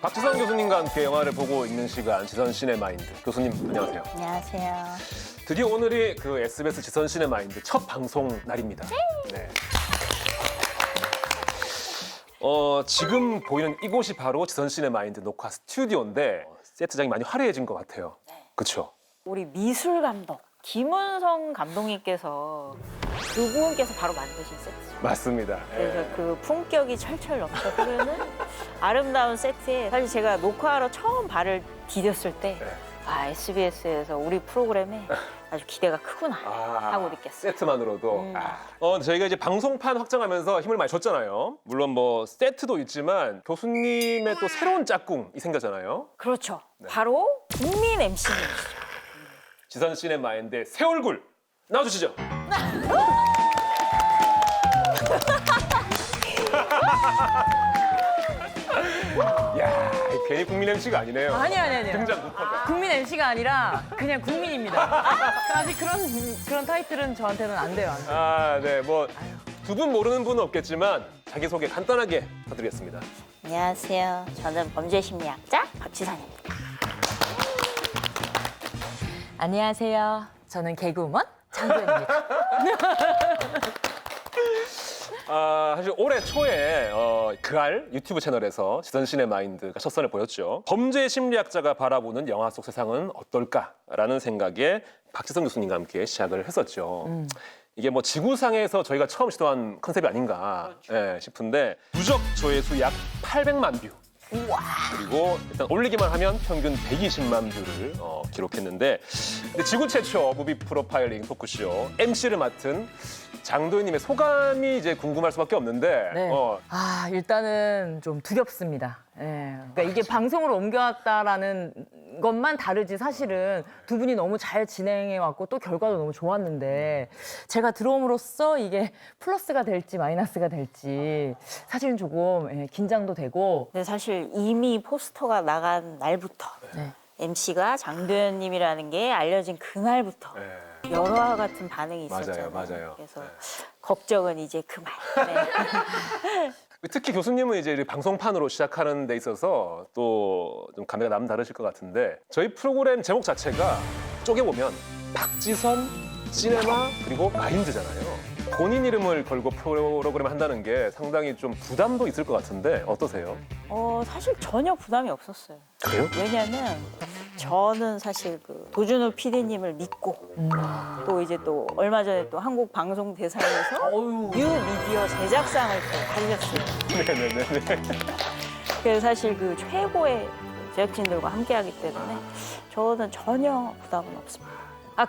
박지선 교수님과 함께 영화를 보고 있는 시간 지선 시네마인드. 교수님 안녕하세요. 안녕하세요. 드디어 오늘이 그 SBS 지선 시네마인드 첫 방송 날입니다. 네. 지금 보이는 이곳이 바로 지선 시네마인드 녹화 스튜디오인데 세트장이 많이 화려해진 것 같아요. 그렇죠? 우리 미술 감독 김은성 감독님께서 두 분께서 바로 만드신 세트죠. 맞습니다. 그래서 그 품격이 철철 넘쳐 흐르는 아름다운 세트에 사실 제가 녹화하러 처음 발을 디뎠을 때 SBS에서 우리 프로그램에 아주 기대가 크구나 하고 느꼈어요. 세트만으로도. 저희가 이제 방송판 확장하면서 힘을 많이 줬잖아요. 물론 뭐 세트도 있지만 교수님의 또 새로운 짝꿍이 생겼잖아요. 그렇죠. 바로 국민 MC님. 지선 시네마인드의 새 얼굴 나와주시죠. 야, 괜히 국민 MC가 아니네요. 아니요. 등장부터가. 국민 MC가 아니라 그냥 국민입니다. 아직 그런 타이틀은 저한테는 안 돼요. 안 돼요. 네, 뭐 두 분 모르는 분은 없겠지만 자기소개 간단하게 부탁드리겠습니다. 안녕하세요. 저는 범죄심리학자 박지선입니다. 안녕하세요. 저는 개그우먼 장도연입니다. 사실 올해 초에 그알 유튜브 채널에서 지선 시네마인드가 첫 선을 보였죠. 범죄 심리학자가 바라보는 영화 속 세상은 어떨까라는 생각에 박지선 교수님과 함께 시작을 했었죠. 이게 뭐 지구상에서 저희가 처음 시도한 컨셉이 아닌가 싶은데 누적 조회수 약 800만 뷰. 그리고 일단 올리기만 하면 평균 120만 뷰를 기록했는데 근데 지구 최초 무비 프로파일링 토크쇼 MC를 맡은 장도연님의 소감이 이제 궁금할 수밖에 없는데 네. 일단은 좀 두렵습니다. 그러니까 이게 방송으로 옮겨왔다라는 것만 다르지 사실은 두 분이 너무 잘 진행해왔고 또 결과도 너무 좋았는데 제가 들어옴으로써 이게 플러스가 될지 마이너스가 될지 사실은 조금 긴장도 되고 근데 사실 이미 포스터가 나간 날부터 MC가 장도연님이라는 게 알려진 그날부터 열화와 같은 반응이 있었잖아요. 맞아요. 그래서 걱정은 이제 그만. 특히 교수님은 이제 이 방송판으로 시작하는 데 있어서 또 좀 감회가 남다르실 것 같은데 저희 프로그램 제목 자체가 쪼개보면 박지선, 시네마, 그리고 마인드잖아요. 본인 이름을 걸고 프로그램을 한다는 게 상당히 좀 부담도 있을 것 같은데 어떠세요? 사실 전혀 부담이 없었어요. 그래요? 왜냐면 저는 사실 그 도준호 PD님을 믿고 또 이제 또 얼마 전에 또 한국 방송 대상에서 뉴 미디어 제작상을 또 받으셨어요. 네네네. 그래서 사실 그 최고의 제작진들과 함께하기 때문에 저는 전혀 부담은 없습니다.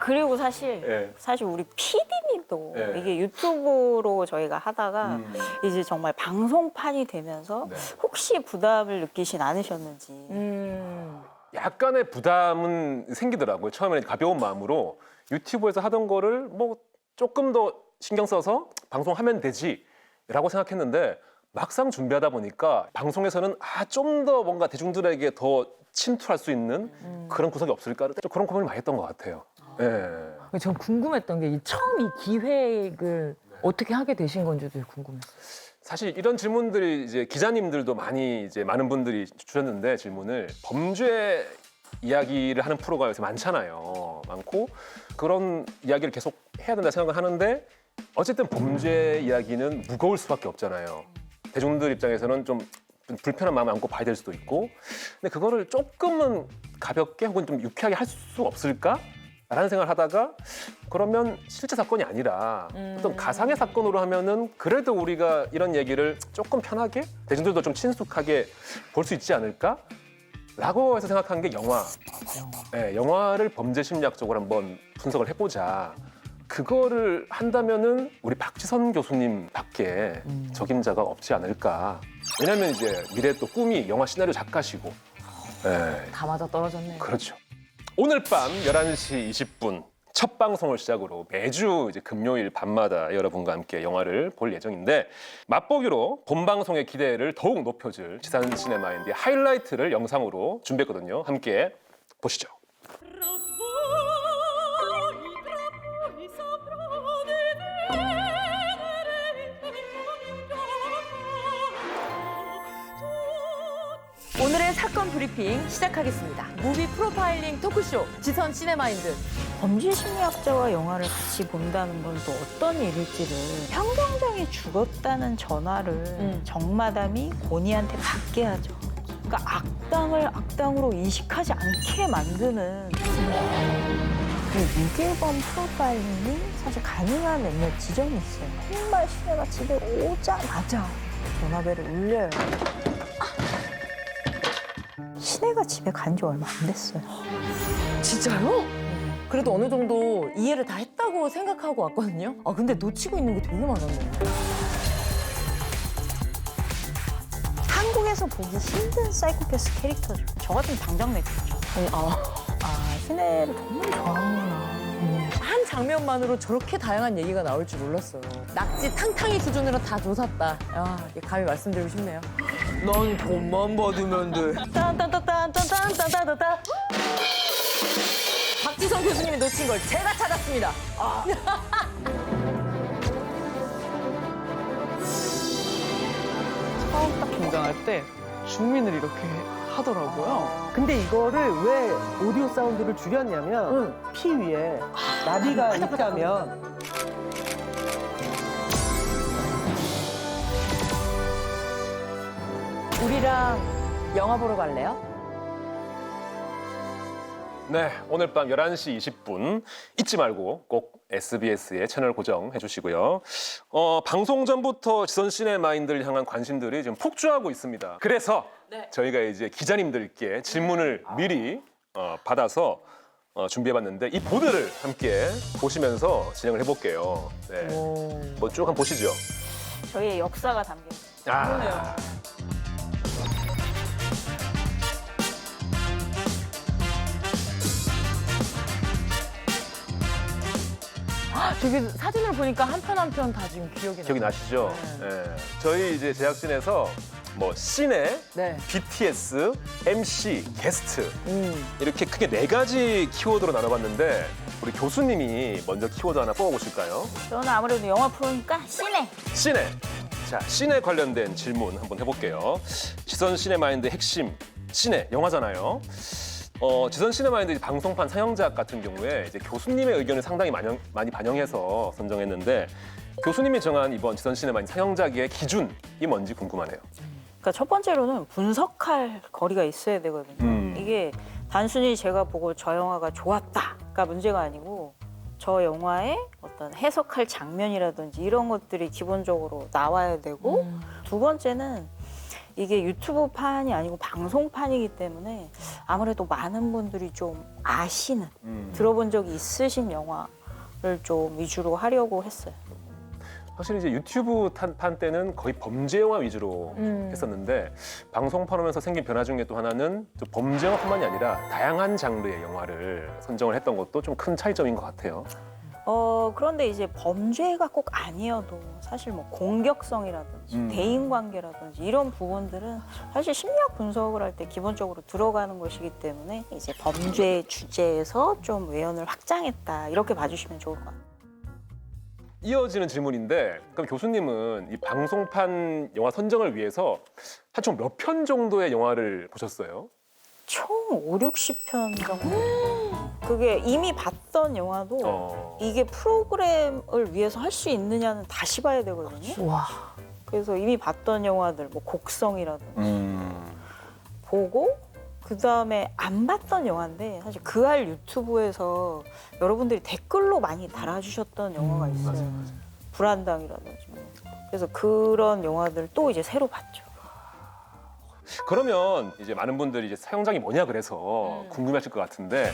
그리고 사실 우리 PD님도 이게 유튜브로 저희가 하다가 이제 정말 방송판이 되면서 혹시 부담을 느끼진 않으셨는지. 약간의 부담은 생기더라고요. 처음에는 가벼운 마음으로 유튜브에서 하던 거를 뭐 조금 더 신경 써서 방송하면 되지라고 생각했는데 막상 준비하다 보니까 방송에서는 좀 더 뭔가 대중들에게 더 침투할 수 있는 그런 구석이 없을까? 좀 그런 고민을 많이 했던 것 같아요. 전 궁금했던 게 처음 이 기획을 어떻게 하게 되신 건지도 궁금했어요. 사실 이런 질문들이 이제 기자님들도 많이 이제 많은 분들이 주셨는데 질문을 범죄 이야기를 하는 프로가 요새 많잖아요. 많고 그런 이야기를 계속 해야 된다 생각을 하는데 어쨌든 범죄 이야기는 무거울 수밖에 없잖아요. 대중들 입장에서는 좀 불편한 마음을 안고 봐야 될 수도 있고 근데 그거를 조금은 가볍게 혹은 좀 유쾌하게 할 수 없을까? 라는 생각을 하다가 그러면 실제 사건이 아니라 어떤 가상의 사건으로 하면은 그래도 우리가 이런 얘기를 조금 편하게 대중들도 좀 친숙하게 볼 수 있지 않을까? 라고 해서 생각한 게 영화. 영화를 범죄 심리학적으로 한번 분석을 해보자. 그거를 한다면은 우리 박지선 교수님밖에 적임자가 없지 않을까. 왜냐면 이제 미래 또 꿈이 영화 시나리오 작가시고. 다 맞아 떨어졌네요. 그렇죠. 오늘 밤 11시 20분 첫 방송을 시작으로 매주 이제 금요일 밤마다 여러분과 함께 영화를 볼 예정인데 맛보기로 본 방송의 기대를 더욱 높여줄 지산 시네마인드의 하이라이트를 영상으로 준비했거든요. 함께 보시죠. 오늘의 사건 브리핑 시작하겠습니다. 무비 프로파일링 토크쇼 지선 시네마인드. 범죄 심리학자와 영화를 같이 본다는 건 또 어떤 일일지를 평경장이 죽었다는 전화를 정마담이 고니한테 받게 하죠. 그러니까 악당을 악당으로 인식하지 않게 만드는 이 6일범 프로파일링이 사실 가능한 몇몇 지점이 있어요. 정말 시내가 집에 오자마자 전화벨을 울려요. 시내가 집에 간 지 얼마 안 됐어요. 진짜요? 그래도 어느 정도 이해를 다 했다고 생각하고 왔거든요. 아 근데 놓치고 있는 게 되게 많았네요. 한국에서 보기 힘든 사이코패스 캐릭터죠. 저 같으면 당장 내쫓죠. 시내를 정말 좋아하는구나. 한 장면만으로 저렇게 다양한 얘기가 나올 줄 몰랐어요. 낙지 탕탕이 수준으로 다 조샀다. 야, 이게 감히 말씀드리고 싶네요. 넌 돈만 받으면 돼. 딴딴딴딴딴딴딴딴딴. 박지성 교수님이 놓친 걸 제가 찾았습니다. 처음 딱 등장할 때 줌인을 이렇게 하더라고요. 근데 이거를 왜 오디오 사운드를 줄였냐면 피 위에 나비가 있다면 우리랑 영화 보러 갈래요? 네, 오늘 밤 11시 20분 잊지 말고 꼭 SBS의 채널 고정해 주시고요. 방송 전부터 지선 시네마인드를 향한 관심들이 지금 폭주하고 있습니다. 그래서 저희가 이제 기자님들께 질문을 미리 받아서 준비해봤는데 이 보드를 함께 보시면서 진행을 해볼게요. 네, 뭐 쭉 한번 보시죠. 저희의 역사가 담겨 있어요. 아, 저기 사진을 보니까 한 편 한 편 다 지금 기억이 나요. 기억이 나시죠? 네. 저희 이제 제작진에서 뭐 시네, 네. BTS, MC, 게스트 이렇게 크게 4가지 키워드로 나눠봤는데 우리 교수님이 먼저 키워드 하나 뽑아보실까요? 저는 아무래도 영화 프로니까 시내. 시네. 자, 시네 관련된 질문 한번 해볼게요. 지선 시네마인드 핵심 시네 영화잖아요. 지선 시네마인드 방송판 상영작 같은 경우에 이제 교수님의 의견을 상당히 많이 반영해서 선정했는데 교수님이 정한 이번 지선 시네마인드 상영작의 기준이 뭔지 궁금하네요. 그러니까 첫 번째로는 분석할 거리가 있어야 되거든요. 이게 단순히 제가 보고 저 영화가 좋았다가 문제가 아니고 저 영화의 어떤 해석할 장면이라든지 이런 것들이 기본적으로 나와야 되고 두 번째는 이게 유튜브판이 아니고 방송판이기 때문에 아무래도 많은 분들이 좀 아시는 들어본 적이 있으신 영화를 좀 위주로 하려고 했어요. 확실히 이제 유튜브 판 때는 거의 범죄 영화 위주로 했었는데 방송판 오면서 생긴 변화 중에 또 하나는 또 범죄 영화뿐만이 아니라 다양한 장르의 영화를 선정을 했던 것도 좀 큰 차이점인 것 같아요. 그런데 이제 범죄가 꼭 아니어도 사실 뭐 공격성이라든지 대인관계라든지 이런 부분들은 사실 심리학 분석을 할 때 기본적으로 들어가는 것이기 때문에 이제 범죄 주제에서 좀 외연을 확장했다 이렇게 봐주시면 좋을 것 같아요. 이어지는 질문인데 그럼 교수님은 이 방송판 영화 선정을 위해서 한 총 몇 편 정도의 영화를 보셨어요? 총 5, 60편 정도. 그게 이미 봤던 영화도 이게 프로그램을 위해서 할 수 있느냐는 다시 봐야 되거든요. 와. 그래서 이미 봤던 영화들, 뭐 곡성이라든지 보고 그다음에 안 봤던 영화인데 사실 그알 유튜브에서 여러분들이 댓글로 많이 달아주셨던 영화가 있어요. 불안당이라든지. 그래서 그런 영화들 또 이제 새로 봤죠. 그러면 이제 많은 분들이 이제 사용장이 뭐냐 그래서 궁금해하실 것 같은데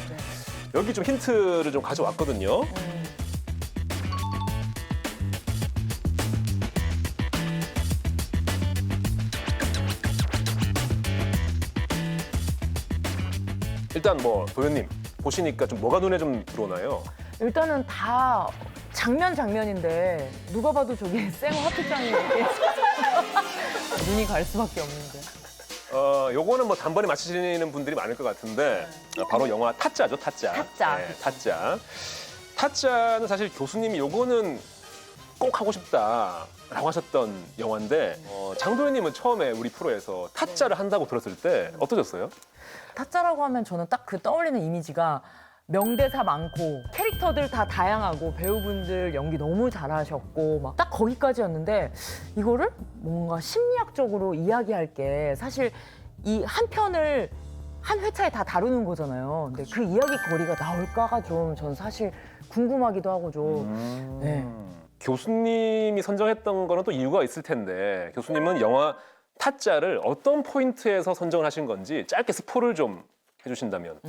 여기 좀 힌트를 좀 가져왔거든요. 일단 뭐 도현님 보시니까 좀 뭐가 눈에 좀 들어오나요? 일단은 다 장면인데 누가 봐도 저기 생 화투장이 이렇게 눈이 갈 수밖에 없는데. 요거는 뭐 단번에 맞히시는 분들이 많을 것 같은데 바로 영화 타짜죠, 타짜. 타짜. 네, 타짜. 타짜는 사실 교수님이 요거는 꼭 하고 싶다라고 하셨던 영화인데 장도연님은 처음에 우리 프로에서 타짜를 한다고 들었을 때 어떠셨어요? 타짜라고 하면 저는 딱 그 떠올리는 이미지가 명대사 많고 캐릭터들 다 다양하고 배우분들 연기 너무 잘하셨고 막 딱 거기까지였는데 이거를 뭔가 심리학적으로 이야기할 게 사실 이 한 편을 한 회차에 다 다루는 거잖아요. 근데 그 이야기 거리가 나올까가 좀 전 사실 궁금하기도 하고 좀 네. 교수님이 선정했던 거는 또 이유가 있을 텐데 교수님은 영화 타짜를 어떤 포인트에서 선정을 하신 건지 짧게 스포를 좀 해주신다면.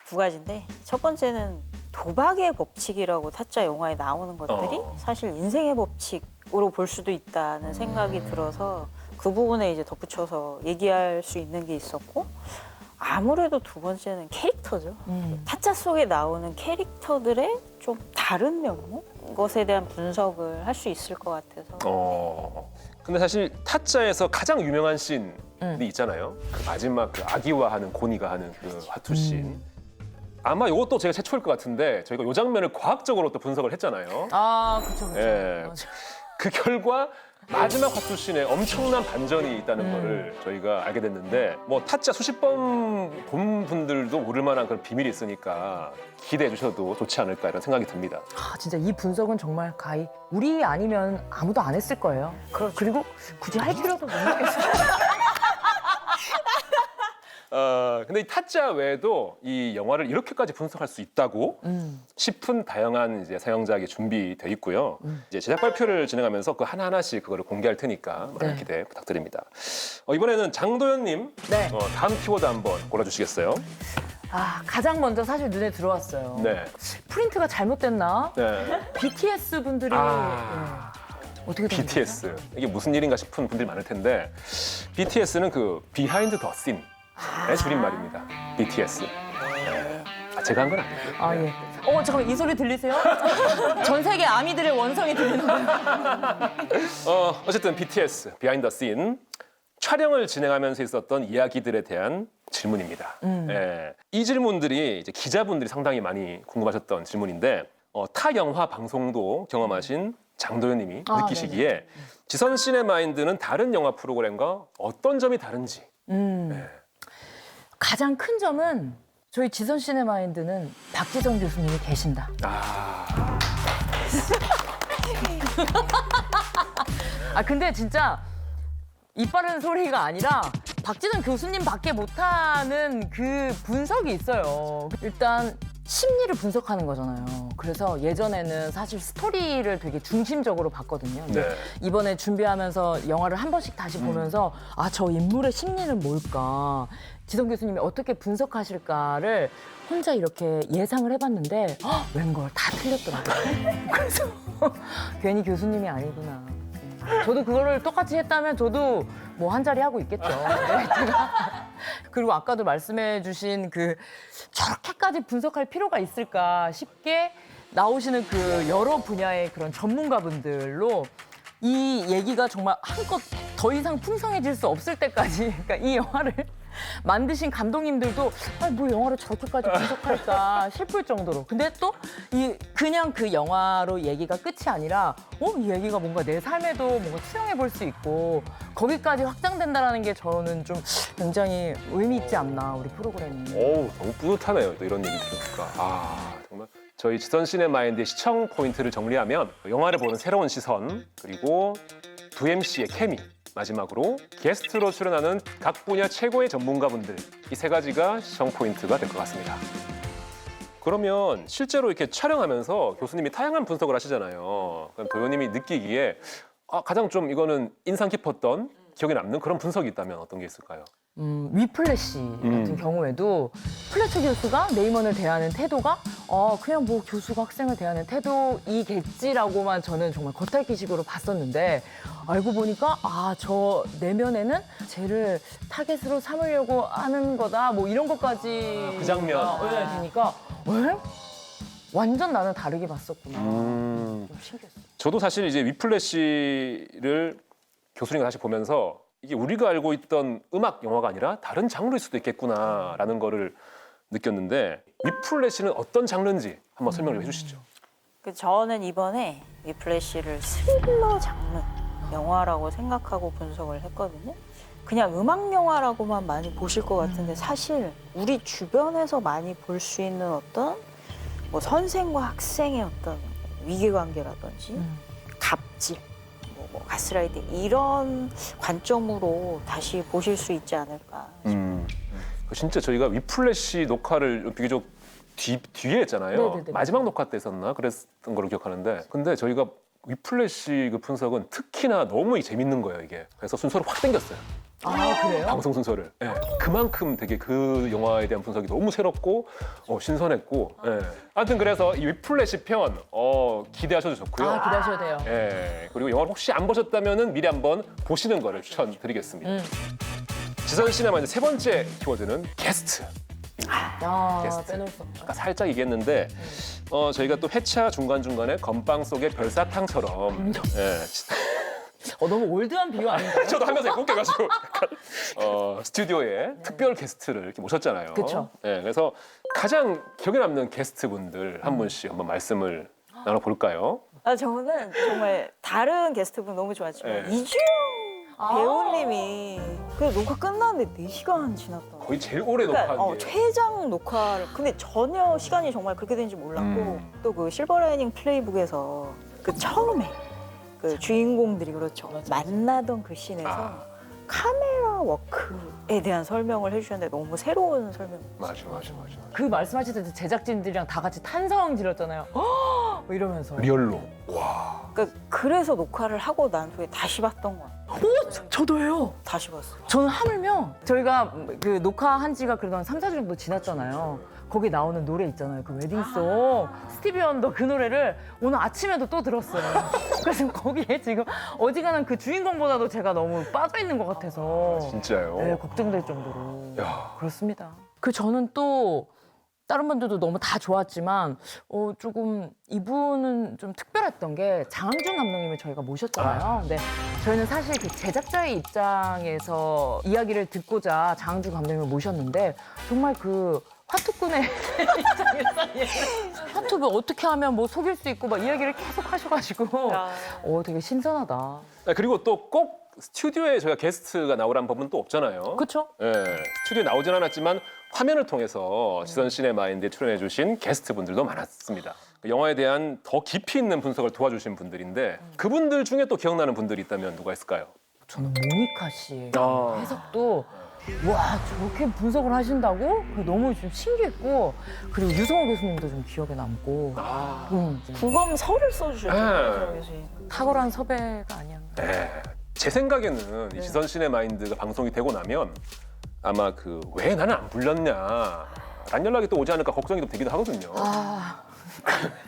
두 가지인데 첫 번째는 도박의 법칙이라고 타짜 영화에 나오는 것들이 사실 인생의 법칙으로 볼 수도 있다는 생각이 들어서 그 부분에 이제 덧붙여서 얘기할 수 있는 게 있었고 아무래도 두 번째는 캐릭터죠. 타짜 속에 나오는 캐릭터들의 좀 다른 면모? 것에 대한 분석을 할 수 있을 것 같아서. 근데 사실 타짜에서 가장 유명한 씬이 있잖아요. 그 마지막 그 아기화하는 고니가 하는 그 화투 씬. 아마 이것도 제가 최초일 것 같은데 저희가 이 장면을 과학적으로 또 분석을 했잖아요. 아, 그쵸. 예. 맞아. 그 결과 마지막 화투 씬에 엄청난 반전이 있다는 거를 저희가 알게 됐는데 뭐 타짜 수십 번 본 분들도 모를 만한 그런 비밀이 있으니까 기대해 주셔도 좋지 않을까 이런 생각이 듭니다. 아, 진짜 이 분석은 정말 가히 우리 아니면 아무도 안 했을 거예요. 그리고 굳이 할 필요도 못 느꼈어요. 근데 이 타짜 외에도 이 영화를 이렇게까지 분석할 수 있다고 싶은 다양한 이제 상영작이 준비돼 있고요. 이제 제작 발표를 진행하면서 그 하나하나씩 그거를 공개할 테니까 많은 네. 기대 부탁드립니다. 이번에는 장도연님 네. 다음 키워드 한번 골라주시겠어요? 아, 가장 먼저 사실 눈에 들어왔어요. 네. 프린트가 잘못됐나? 네. BTS 분들이 아. 네. 어떻게 된 BTS 이게 무슨 일인가 싶은 분들이 많을 텐데 BTS는 그 비하인드 더 씬의 줄임말입니다. BTS. 네. 제가 한 건 아니고요. 거예요? 아, 예. 잠깐만, 이 소리 들리세요? 전 세계 아미들의 원성이 들리는데. 어쨌든 BTS 비하인드 더 씬 촬영을 진행하면서 있었던 이야기들에 대한 질문입니다. 예. 이 질문들이 이제 기자분들이 상당히 많이 궁금하셨던 질문인데 타 영화 방송도 경험하신 장도연님이 느끼시기에 지선 시네마인드는 다른 영화 프로그램과 어떤 점이 다른지. 네. 가장 큰 점은 저희 지선 시네마인드는 박지성 교수님이 계신다. 근데 진짜 입 바른 소리가 아니라 박지성 교수님밖에 못하는 그 분석이 있어요. 일단 심리를 분석하는 거잖아요. 그래서 예전에는 사실 스토리를 되게 중심적으로 봤거든요. 근데 네. 이번에 준비하면서 영화를 한 번씩 다시 보면서 저 인물의 심리는 뭘까? 지성 교수님이 어떻게 분석하실까를 혼자 이렇게 예상을 해봤는데 웬걸 다 틀렸더라고요. 그래서 괜히 교수님이 아니구나. 저도 그거를 똑같이 했다면 저도 뭐 한 자리 하고 있겠죠. 네, 그리고 아까도 말씀해주신 그 저렇게까지 분석할 필요가 있을까 싶게 나오시는 그 여러 분야의 그런 전문가분들로 이 얘기가 정말 한껏 더 이상 풍성해질 수 없을 때까지 그러니까 이 영화를 만드신 감독님들도 뭐 영화를 저렇게까지 분석할까 싶을 정도로 근데 또 그냥 그 영화로 얘기가 끝이 아니라 이 얘기가 뭔가 내 삶에도 뭔가 투영해 볼 수 있고 거기까지 확장된다는 게 저는 좀 굉장히 의미 있지 않나 우리 프로그램이. 너무 뿌듯하네요. 또 이런 얘기 들으니까. 정말 저희 지선 시네마인드의 시청 포인트를 정리하면 영화를 보는 새로운 시선 그리고 두 MC의 케미 마지막으로 게스트로 출연하는 각 분야 최고의 전문가분들 이 세 가지가 시청 포인트가 될 것 같습니다. 그러면 실제로 이렇게 촬영하면서 교수님이 다양한 분석을 하시잖아요. 그럼 도연님이 느끼기에 가장 좀 이거는 인상 깊었던 기억에 남는 그런 분석이 있다면 어떤 게 있을까요? 위플래시 같은 경우에도 플래처 교수가 네이먼을 대하는 태도가 그냥 뭐 교수가 학생을 대하는 태도이겠지라고만 저는 정말 겉핥기식으로 봤었는데 알고 보니까 저 내면에는 쟤를 타겟으로 삼으려고 하는 거다 뭐 이런 것까지 그 장면. 되니까 완전 나는 다르게 봤었구나. 좀 신기했어. 저도 사실 이제 위플래시를 교수님과 다시 보면서 이게 우리가 알고 있던 음악 영화가 아니라 다른 장르일 수도 있겠구나라는 거를 느꼈는데 위플래시는 어떤 장르인지 한번 설명을 해주시죠. 저는 이번에 위플래시를 스릴러 장르 영화라고 생각하고 분석을 했거든요. 그냥 음악 영화라고만 많이 보실 것 같은데 사실 우리 주변에서 많이 볼 수 있는 어떤 뭐 선생과 학생의 어떤 위계관계라든지 갑질, 뭐 가스라이팅 이런 관점으로 다시 보실 수 있지 않을까. 진짜 저희가 위플래시 녹화를 비교적 뒤에 했잖아요. 네네네. 마지막 녹화 때 했었나 그랬던 걸로 기억하는데, 근데 저희가 위플래시 그 분석은 특히나 너무 재밌는 거예요 이게. 그래서 순서를 확 당겼어요. 아, 그래요? 방송 순서를. 예. 그만큼 되게 그 영화에 대한 분석이 너무 새롭고 신선했고. 예. 아무튼 그래서 이 위플래시 편 기대하셔도 좋고요. 아, 기대하셔도 돼요. 예. 그리고 영화를 혹시 안 보셨다면은 미리 한번 보시는 거를 추천드리겠습니다. 지선 시네마의 세 번째 키워드는 게스트. 아, 게스트. 빼놓을 수 없죠. 아까 살짝 얘기했는데 저희가 또 회차 중간중간에 건빵 속의 별사탕처럼 예. 너무 올드한 비유 아닌가요? 저도 하면서 웃겨가지고 약간, 스튜디오에 특별 게스트를 이렇게 모셨잖아요. 그쵸. 네, 그래서 가장 기억에 남는 게스트분들 한 분씩 한번 말씀을 나눠볼까요? 저는 정말 다른 게스트분 너무 좋았지만 네. 이주영 배우님이 그 녹화 끝났는데 4시간 지났다. 거의 제일 오래 그러니까 녹화한 게. 최장 녹화를 근데 전혀 시간이 정말 그렇게 되는지 몰랐고 또 그 실버라이닝 플레이북에서 그 처음에 그 주인공들이 그렇죠 만나던 그 씬에서 카메라 워크에 대한 설명을 해주셨는데 너무 새로운 설명. 맞아. 그 말씀하실 때 제작진들이랑 다 같이 탄성 지렀잖아요. 뭐 이러면서. 리얼로. 그러니까 그래서 녹화를 하고 난 후에 다시 봤던 거야. 저도요. 다시 봤어. 저는 하물며 저희가 그 녹화한 지가 그래도 한 3, 4주 정도 지났잖아요. 거기 나오는 노래 있잖아요. 그 웨딩송. 스티비 원더 그 노래를 오늘 아침에도 또 들었어요. 그래서 거기에 지금 어지간한 그 주인공보다도 제가 너무 빠져있는 것 같아서 진짜요? 네, 걱정될 정도로. 야. 그렇습니다. 그 저는 또 다른 분들도 너무 다 좋았지만 조금 이분은 좀 특별했던 게 장항준 감독님을 저희가 모셨잖아요. 근데 저희는 사실 그 제작자의 입장에서 이야기를 듣고자 장항준 감독님을 모셨는데 정말 그 화투꾼의 입장에서 화투를 어떻게 하면 뭐 속일 수 있고 막 이야기를 계속 하셔가지고 되게 신선하다. 그리고 또 꼭 스튜디오에 저희가 게스트가 나오라는 법은 또 없잖아요. 그렇죠? 예, 스튜디오에 나오진 않았지만 화면을 통해서 지선 시네마인드에 출연해주신 게스트분들도 많았습니다. 그 영화에 대한 더 깊이 있는 분석을 도와주신 분들인데 그분들 중에 또 기억나는 분들이 있다면 누가 있을까요? 저는 모니카 씨 아. 해석도 와 저렇게 분석을 하신다고? 너무 좀 신기했고 그리고 유성호 교수님도 좀 기억에 남고 국엄서를 네. 써주셨잖아요. 탁월한 섭외가 아니었나. 네. 제 생각에는 이 지선 시네마인드가 방송이 되고 나면 아마 그 왜 나는 안 불렀냐 란 연락이 또 오지 않을까 걱정이 좀 되기도 하거든요.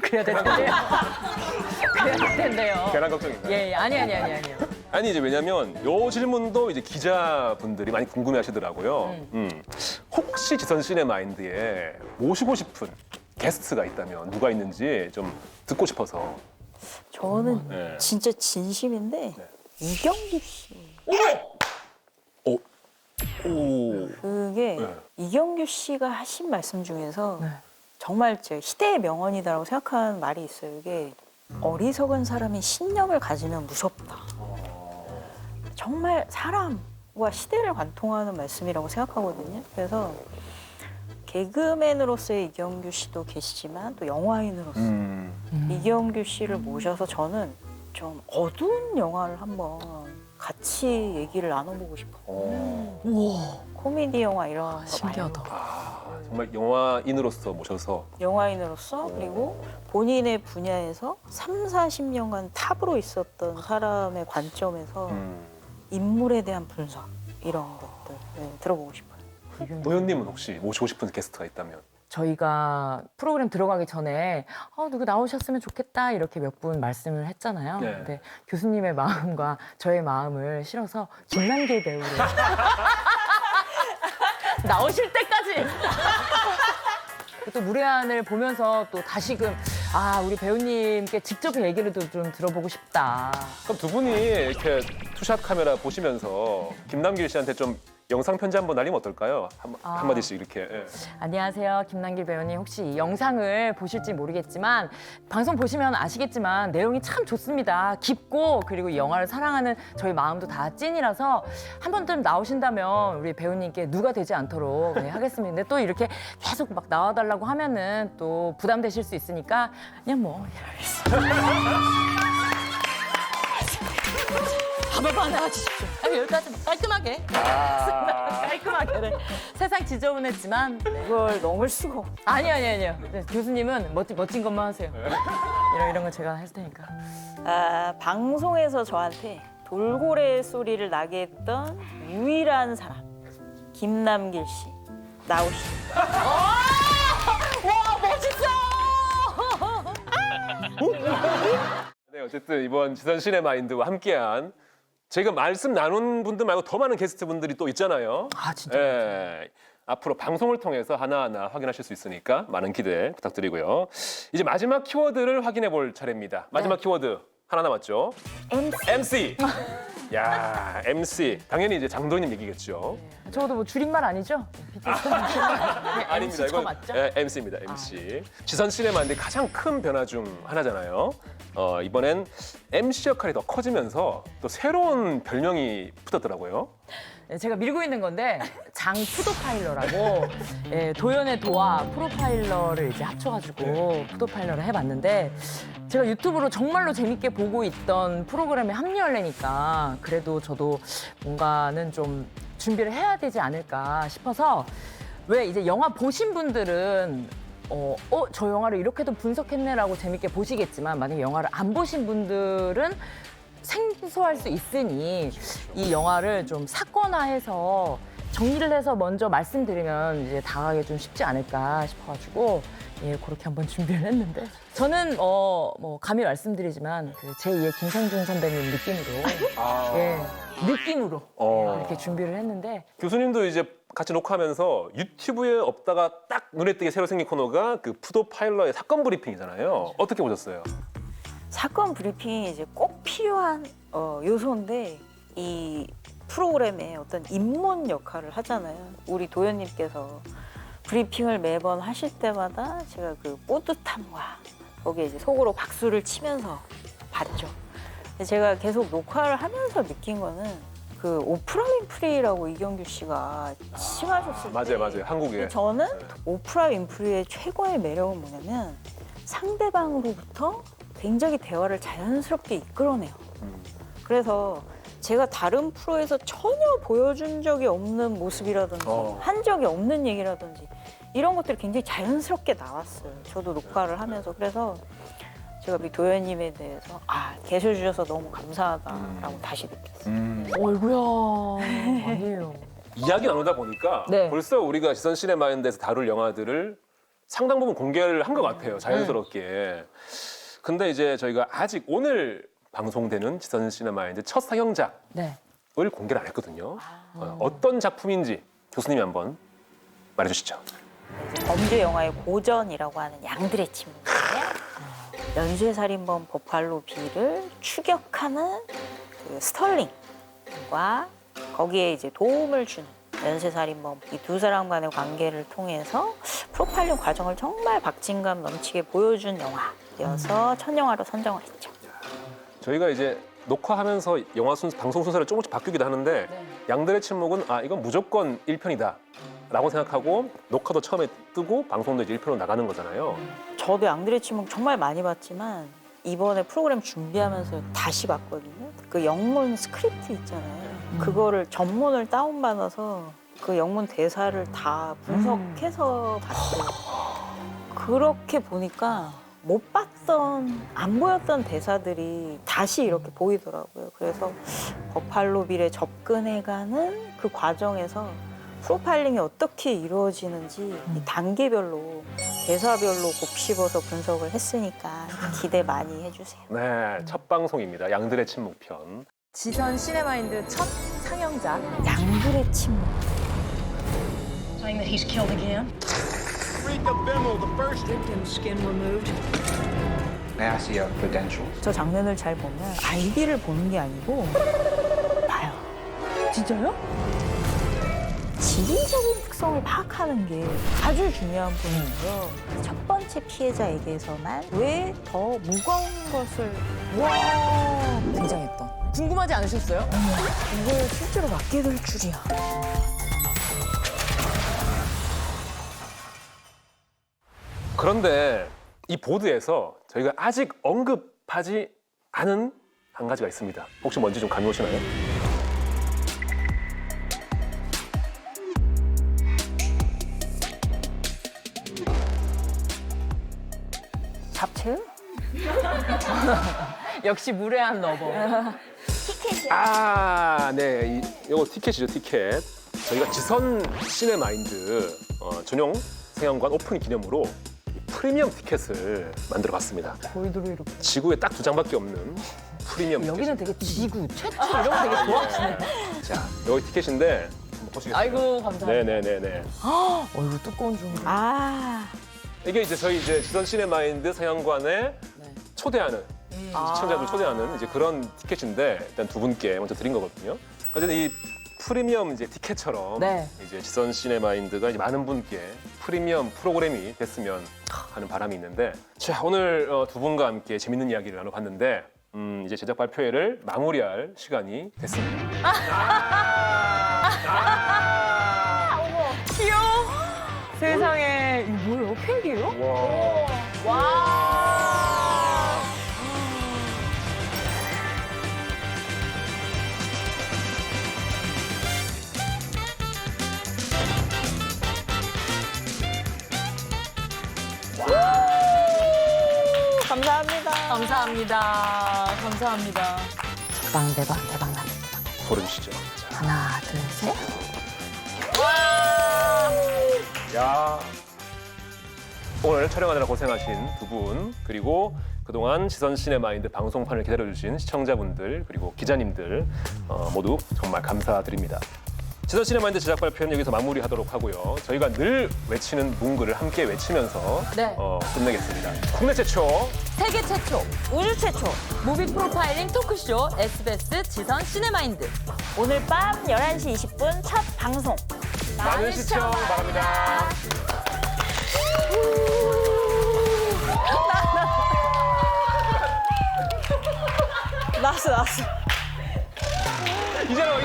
그래야 될 텐데요. 그래야 될 텐데요. 괜한 걱정인가요? 예, 아니요. 아니 이제 왜냐면 요 질문도 이제 기자분들이 많이 궁금해하시더라고요. 혹시 지선 시네마인드에 모시고 싶은 게스트가 있다면 누가 있는지 좀 듣고 싶어서. 저는 네. 진짜 진심인데 이경규 씨. 오. 그게 네. 이경규 씨가 하신 말씀 중에서 정말 제 시대의 명언이다라고 생각하는 말이 있어요. 이게 어리석은 사람이 신념을 가지면 무섭다. 정말 사람과 시대를 관통하는 말씀이라고 생각하거든요. 그래서 개그맨으로서의 이경규 씨도 계시지만 또 영화인으로서 이경규 씨를 모셔서 저는 좀 어두운 영화를 한번 같이 얘기를 나눠보고 싶어요. 우와, 코미디 영화 이런 거 신기하다. 말고 정말 영화인으로서 모셔서. 영화인으로서 그리고 본인의 분야에서 3, 40년간 탑으로 있었던 사람의 관점에서 인물에 대한 분석 이런 것들 들어보고 싶어요. 노현님은 혹시 모시고 싶은 게스트가 있다면? 저희가 프로그램 들어가기 전에 누구 나오셨으면 좋겠다 이렇게 몇 분 말씀을 했잖아요. 네. 근데 교수님의 마음과 저의 마음을 실어서 김남길 배우를 나오실 때까지 또 무례한을 보면서 또 다시금 우리 배우님께 직접 얘기를 좀 들어보고 싶다. 그럼 두 분이 이렇게 투샷 카메라 보시면서 김남길 씨한테 좀 영상 편지 한번 날리면 어떨까요? 아. 한마디씩 이렇게. 예. 안녕하세요, 김남길 배우님. 혹시 이 영상을 보실지 모르겠지만 방송 보시면 아시겠지만 내용이 참 좋습니다. 깊고 그리고 이 영화를 사랑하는 저희 마음도 다 찐이라서 한 번쯤 나오신다면 우리 배우님께 누가 되지 않도록 네, 하겠습니다. 근데 또 이렇게 계속 막 나와달라고 하면은 또 부담되실 수 있으니까 그냥 뭐 밥을 나와주십시오. 여기까지 깔끔하게. 깔끔하게. 네. 세상 지저분했지만 그걸 넘을 수가 없. 아니요. 네, 교수님은 멋진 것만 하세요. 이런 거 제가 할 테니까. 아, 방송에서 저한테 돌고래 소리를 나게 했던 유일한 사람 김남길 씨 나오시죠. 와 멋있어! 네, 어쨌든 이번 지선 시네마인드와 함께한 제가 말씀 나눈 분들 말고 더 많은 게스트분들이 또 있잖아요. 아 진짜. 예. 앞으로 방송을 통해서 하나하나 확인하실 수 있으니까 많은 기대 부탁드리고요. 이제 마지막 키워드를 확인해 볼 차례입니다. 마지막 키워드 하나 남았죠? MC. 야, MC. 당연히 이제 장도님 얘기겠죠. 저도 뭐 줄임말 아니죠? 아닙니다. MC 저 이건 맞죠? MC입니다. MC. 지선 시네마인드 가장 큰 변화 중 하나잖아요. 이번엔 MC 역할이 더 커지면서 또 새로운 별명이 붙었더라고요. 네, 제가 밀고 있는 건데 장 푸도파일러라고 예, 도연의 도와 프로파일러를 이제 합쳐가지고 푸도파일러를 해봤는데 제가 유튜브로 정말로 재밌게 보고 있던 프로그램에 합류하려니까 그래도 저도 뭔가는 좀 준비를 해야 되지 않을까 싶어서 왜 이제 영화 보신 분들은 저 영화를 이렇게도 분석했네라고 재밌게 보시겠지만 만약에 영화를 안 보신 분들은 생소할 수 있으니 이 영화를 좀 사건화해서 정리를 해서 먼저 말씀드리면 이제 다가가기 좀 쉽지 않을까 싶어가지고 예 그렇게 한번 준비를 했는데 저는 뭐 감히 말씀드리지만 그 제2의 김상준 선배님 느낌으로 예 느낌으로 이렇게 준비를 했는데 교수님도 이제 같이 녹화하면서 유튜브에 없다가 딱 눈에 띄게 새로 생긴 코너가 그 푸도파일러의 사건 브리핑이잖아요. 어떻게 보셨어요? 사건 브리핑이 이제 꼭 필요한 요소인데 이 프로그램에 어떤 입문 역할을 하잖아요. 우리 도연님께서 브리핑을 매번 하실 때마다 제가 그 뿌듯함과 거기에 이제 속으로 박수를 치면서 봤죠. 근데 제가 계속 녹화를 하면서 느낀 거는 그 오프라 윈프리라고 이경규 씨가 칭하셨을 때 맞아요. 한국에. 근데 저는 오프라 윈프리의 최고의 매력은 뭐냐면 상대방으로부터 굉장히 대화를 자연스럽게 이끌어내요. 그래서 제가 다른 프로에서 전혀 보여준 적이 없는 모습이라든지 한 적이 없는 얘기라든지 이런 것들이 굉장히 자연스럽게 나왔어요. 저도 녹화를 하면서. 그래서 제가 우리 도연님에 대해서 계셔주셔서 너무 감사하다라고 다시 느꼈어요. 어이구야 아니에요. 이야기 나누다 보니까 네. 벌써 우리가 지선 시네마인드에서 다룰 영화들을 상당 부분 공개를 한 것 같아요. 자연스럽게. 근데 이제 저희가 아직 오늘 방송되는 지선 시네마인드 첫 상영작을 네. 공개를 안 했거든요. 어떤 작품인지 교수님이 한번 말해주시죠. 범죄 영화의 고전이라고 하는 양들의 침묵이에요. 연쇄살인범 버팔로 빌을 추격하는 그 스털링과 거기에 이제 도움을 주는 연쇄살인범 이 두 사람 간의 관계를 통해서 프로파일링 과정을 정말 박진감 넘치게 보여준 영화여서 첫 영화로 선정을 했죠. 저희가 이제 녹화하면서 영화 방송 순서를 조금씩 바뀌기도 하는데 양들의 침묵은 이건 무조건 1편이다 라고 생각하고 녹화도 처음에 뜨고 방송도 이제 1편으로 나가는 거잖아요. 저도 양들의 침묵 정말 많이 봤지만 이번에 프로그램 준비하면서 다시 봤거든요. 그 영문 스크립트 있잖아요. 그거를 전문을 다운받아서 그 영문 대사를 다 분석해서 봤어요. 그렇게 보니까 못 봤던, 안 보였던 대사들이 다시 이렇게 보이더라고요. 그래서 버팔로 빌에 접근해가는 그 과정에서 프로파일링이 어떻게 이루어지는지 이 단계별로 대사별로 곱씹어서 분석을 했으니까 기대 많이 해주세요. 네, 첫 방송입니다. 양들의 침묵 편. 지선 시네마인드 첫 상영작 양들의 침묵. Saying that he's killed again. Read the memo. The first Victim's skin removed. May I see your credentials? 저 장면을 잘 보면 아이디를 보는 게 아니고 봐요. 진짜요? 기본적인 특성을 파악하는 게 아주 중요한 부분이고요. 첫 번째 피해자에게서만 왜 더 무거운 것을 와 굉장했던. 궁금하지 않으셨어요? 이걸 실제로 맡게 될 줄이야. 그런데 이 보드에서 저희가 아직 언급하지 않은 한 가지가 있습니다. 혹시 뭔지 좀 감이 오시나요? 잡채? 역시 무례한 러버. 아, 네. 이거 티켓이죠, 티켓. 저희가 지선 시네마인드 전용 생연관 오픈 기념으로 이 프리미엄 티켓을 만들어 봤습니다. 보이드로 이렇게. 지구에 딱 2장밖에 없는 프리미엄 여기는 티켓. 되게 지구 최초 이런 거 되게 좋아하시네. 자, 여기 티켓인데 한번 보시겠어요? 아이고 감사합니다. 네네네네. 이거 두꺼운 종이. 아, 이게 이제 저희 이제 지선 시네마인드 생연관에 초대하는 시청자들 초대하는 이제 그런 티켓인데 일단 두 분께 먼저 드린 거거든요. 어쨌든 이 프리미엄 이제 티켓처럼 네. 이제 지선 시네마인드가 이제 많은 분께 프리미엄 프로그램이 됐으면 하는 바람이 있는데 자 오늘 두 분과 함께 재밌는 이야기를 나눠봤는데 이제 제작 발표회를 마무리할 시간이 됐습니다. 귀여워. 세상에 이거 뭐예요? 팬이에요? 와. 와. 감사합니다. 감사합니다. 감사합니다. 대박 나. 소리 주시죠. 자, 하나, 둘, 셋. 야. 오늘 촬영하느라 고생하신 두 분 그리고 그동안 지선 시네마인드 방송판을 기다려주신 시청자분들 그리고 기자님들 모두 정말 감사드립니다. 지선 시네마인드 제작 발표는 여기서 마무리하도록 하고요. 저희가 늘 외치는 문구를 함께 외치면서 네. 끝내겠습니다. 국내 최초 세계 최초 우주 최초. 무비 프로파일링 토크쇼 SBS 지선 시네마인드. 오늘 밤 11시 20분 첫 방송. 많은 시청 바랍니다. 나왔어. 이제는